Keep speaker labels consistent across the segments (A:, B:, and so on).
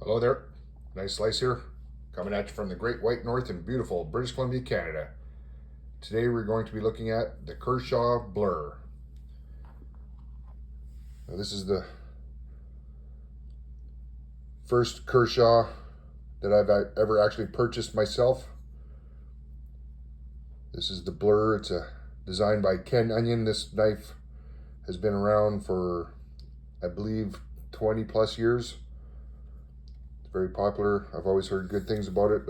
A: Hello there, nice slice here, coming at you from the Great White North in beautiful British Columbia, Canada. Today we're going to be looking at the Kershaw Blur. Now this is the first Kershaw that I've ever actually purchased myself. This is the Blur. It's designed by Ken Onion. This knife has been around for, I believe, 20 plus years. Very popular. I've always heard good things about it.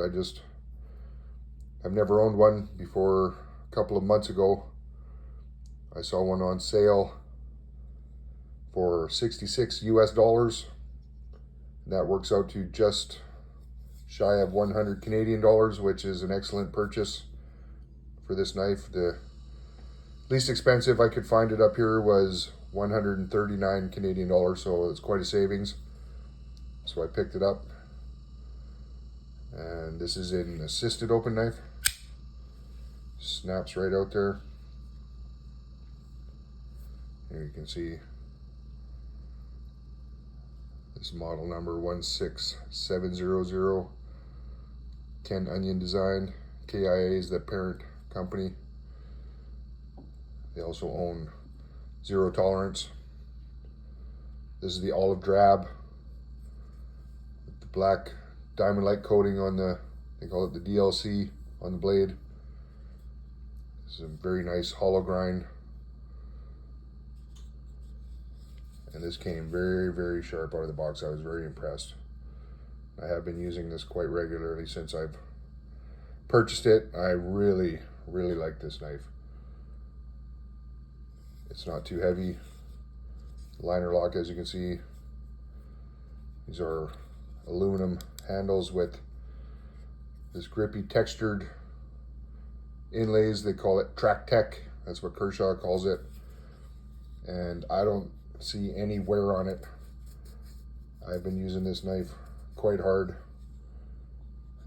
A: I've never owned one before. A couple of months ago I saw one on sale for 66 US dollars. That works out to just shy of 100 Canadian dollars, which is an excellent purchase for this knife. The least expensive I could find it up here was 139 Canadian dollars, so it's quite a savings. So I picked it up. And this is an assisted open knife. Snaps right out there. Here you can see this model number 16700. Ken Onion designed. KIA is the parent company. They also own Zero Tolerance. This is the olive drab with the black diamond-like coating on they call it the DLC on the blade. This is a very nice hollow grind. And this came very, very sharp out of the box. I was very impressed. I have been using this quite regularly since I've purchased it. I really, really like this knife. It's not too heavy. Liner lock, as you can see. These are aluminum handles with this grippy textured inlays. They call it Track Tech. That's what Kershaw calls it. And I don't see any wear on it. I've been using this knife quite hard,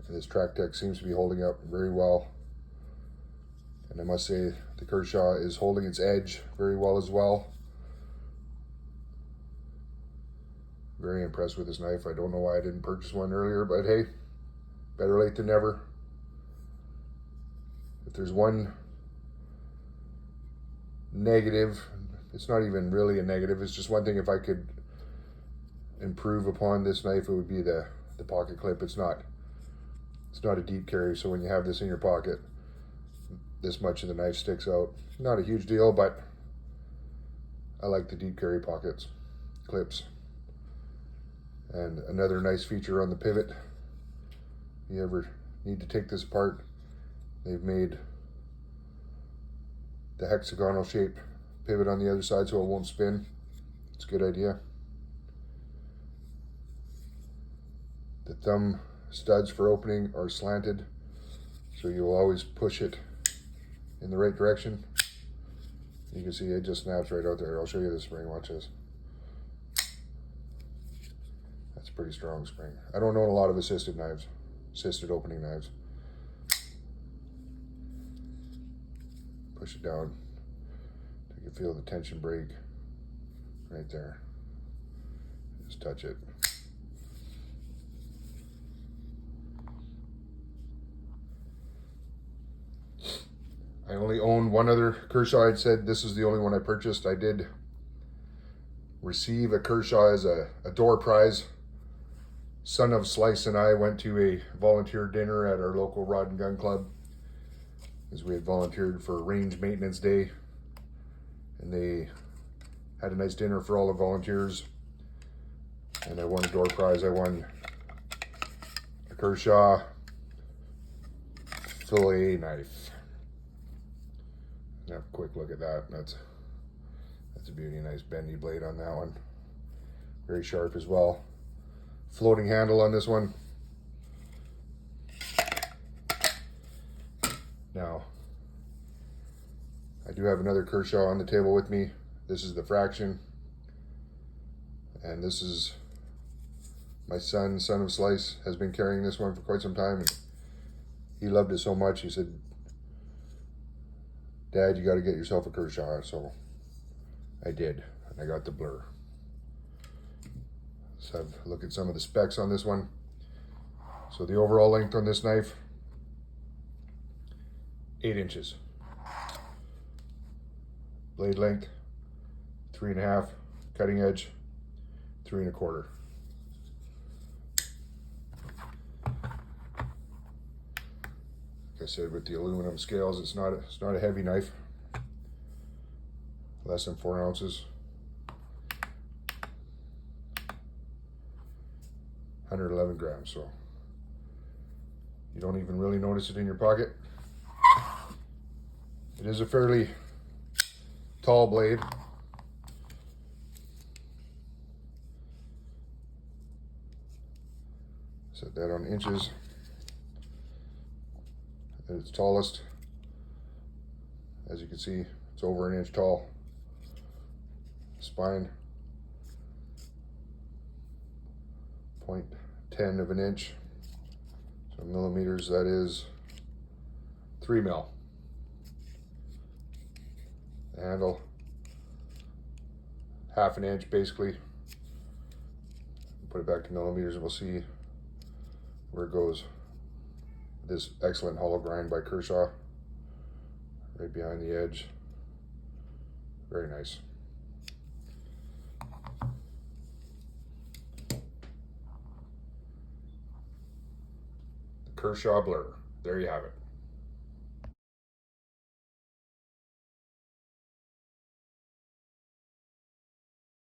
A: and this Track Tech seems to be holding up very well. And I must say the Kershaw is holding its edge very well as well. Very impressed with this knife. I don't know why I didn't purchase one earlier, but hey, better late than never. If there's one negative, it's not even really a negative, it's just one thing. If I could improve upon this knife, it would be the pocket clip. It's not a deep carry, so when you have this in your pocket, this much of the knife sticks out. Not a huge deal, but I like the deep carry pockets, clips. And another nice feature on the pivot, if you ever need to take this apart, they've made the hexagonal shaped pivot on the other side so it won't spin. It's a good idea. The thumb studs for opening are slanted, so you'll always push it in the right direction. You can see it just snaps right out there. I'll show you the spring, watch this. That's a pretty strong spring. I don't own a lot of assisted opening knives. Push it down. You can feel the tension break right there. Just touch it. I only own one other Kershaw. I'd said this is the only one I purchased. I did receive a Kershaw as a door prize. Son of Slice and I went to a volunteer dinner at our local Rod and Gun Club, as we had volunteered for range maintenance day, and they had a nice dinner for all the volunteers, and I won a door prize. I won a Kershaw fillet knife. Have a quick look at that. That's a beauty. Nice bendy blade on that one. Very sharp as well. Floating handle on this one. Now, I do have another Kershaw on the table with me. This is the Fraction, and this is my son of Slice, has been carrying this one for quite some time, and he loved it so much, he said, "Dad, you got to get yourself a Kershaw." So I did, and I got the Blur. Let's have a look at some of the specs on this one. So the overall length on this knife, 8 inches. Blade length, 3.5. Cutting edge, 3.25. Like I said, with the aluminum scales, it's not a heavy knife. Less than 4 ounces. 111 grams, so you don't even really notice it in your pocket. It is a fairly tall blade. Set that on inches. At its tallest, as you can see, it's over 1 inch tall. Spine, 0.10 of an inch. So millimeters, that is 3 mil. The handle, 1/2 inch basically. Put it back to millimeters and we'll see where it goes. This excellent hollow grind by Kershaw, right behind the edge. Very nice. The Kershaw Blur. There you have it.